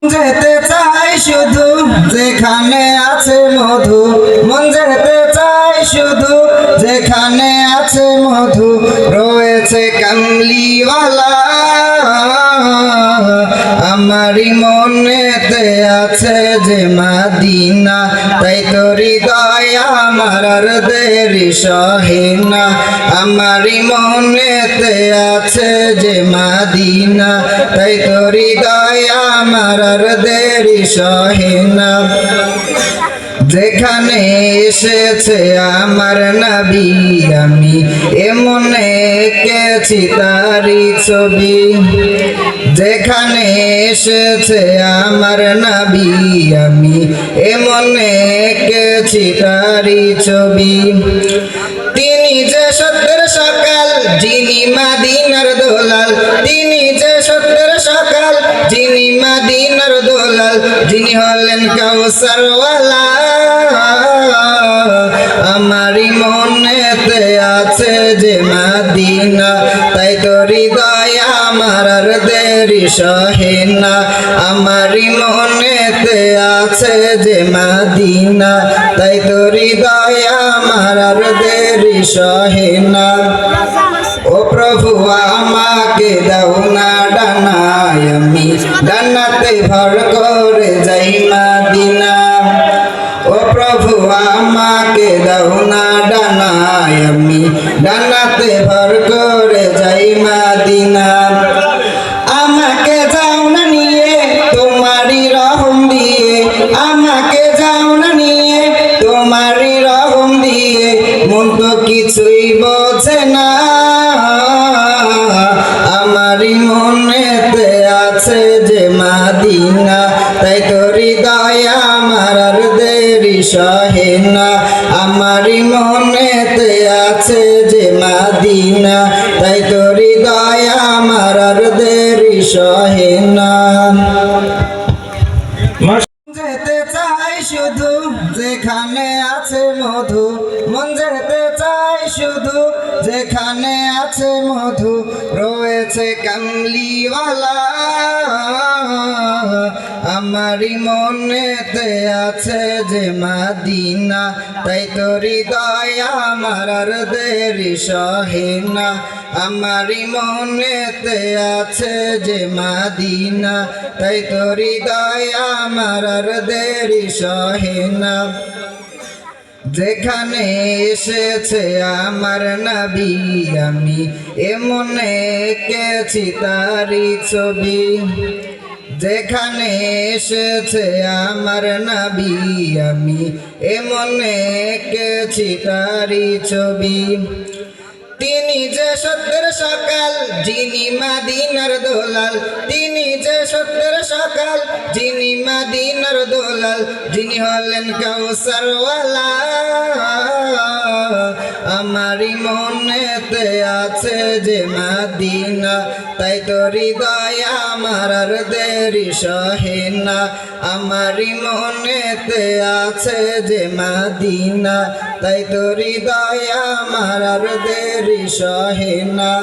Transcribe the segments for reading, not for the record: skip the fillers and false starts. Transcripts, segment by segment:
যেতে চাই শুধু যেখানে আছে মধু, মন যেতে চাই শুধু যেখানে আছে মধু, রয়েছে কামলিওয়ালা আমারই মনেতে আছে যে মাদিনা, তাই তো হৃদয় আমার আর দেরি সহে না। আমারই মনেতে আছে যে মাদিনা, তাই তো হৃদয় আমার আর দেরি সহে না। যেখানে এসেছে আমার নবী আমি এমন এঁকেছি তারি ছবি, যেখানে এসেছে আমার নবী আমি এমন এঁকেছি তারি ছবি। তিনি যে সত্যের সকাল যিনি মদিনার দোলাল, তিনি যে সত্যের সকাল যিনি মদিনার দোলাল, যিনি হলেন কাউসারওয়ালা আমারই মনেতে আছে যে মদিনা, তাই তো হৃদয় আমার আর দেরি সহে না। আমারই মনেতে আছে যে মদিনা, তাই তো হৃদয় আমার আর দেরি সহে না। ও প্রভু আমাকে দাও না ডানায়, আমি ডানাতে ভর করে যাই মদিনা। ও প্রভু আমাকে দাও না ডানায়, আমি ডানাতে ভর করে যাই মদিনা। আমাকে যাও না নিয়ে তোমারই রহম দিয়ে, আমাকে যাও না নিয়ে তোমারই রহম দিয়ে, মন তো কিছুই বোঝে না। আমারই মনেতে আছে যে মদিনা, তাই তো হৃদয় আমার আর দেরি সহে না। আমারই মনেতে আছে যে মদিনা, তাই তো হৃদয় আমার আর দেরি সহে না। যেতে চাই শুধু যেখানে আছে মধু, মন যেতে চাই শুধু যেখানে আছে মধু, রয়েছে কামলিওয়ালা আমারই মনেতে আছে যে মদিনা, তাই তো হৃদয় আমার আর দেরি সহে না। আমারই মনেতে আছে যে মদিনা, তাই তো হৃদয় আমার আর দেরি সহে না। যেখানে এসেছে আমার নবী আমি এমন এঁকেছি তারি ছবি, যেখানে এসেছে আমার নবী আমি এমন এঁকেছি তারি ছবি। তিনি যে সত্যের সকাল যিনি মদিনার দোলাল, তিনি যে সত্যের সকাল যিনি মদিনার দোলাল, যিনি হলেন কাউসারওয়ালা আমারই মনেতে আছে যে মদিনা, তাই তো হৃদয় আমার আর দেরি সহে না। আমারই মনেতে আছে যে মদিনা, তাই তো হৃদয় আমার আর দেরি সহে না।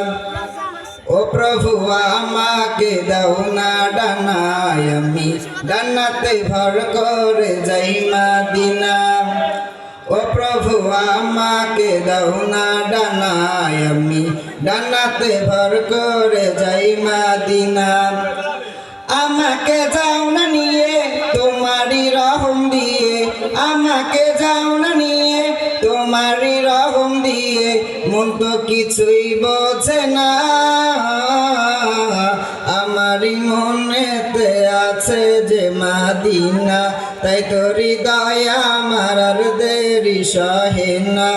ও প্রভু আমাকে দাও না ডানায়, আমি ডানাতে ভর করে যাই মদিনা। ও প্রভু আমাকে দাও না ডানায়, আমি ডানাতে ভর করে যাই মদিনা। আমাকে যাও না নিয়ে তোমারই রহম দিয়ে, আমাকে যাও না নিয়ে তোমারই রহম দিয়ে, মন তো কিছুই বোঝে না। আমারই মনেতে আছে যে মদিনা, তাই তো হৃদয় আমার আর দেরি সহে না।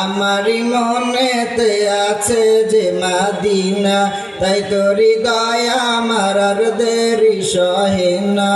আমারই মনেতে আছে যে মদিনা, তাই তো হৃদয় আমার আর দেরি সহে না।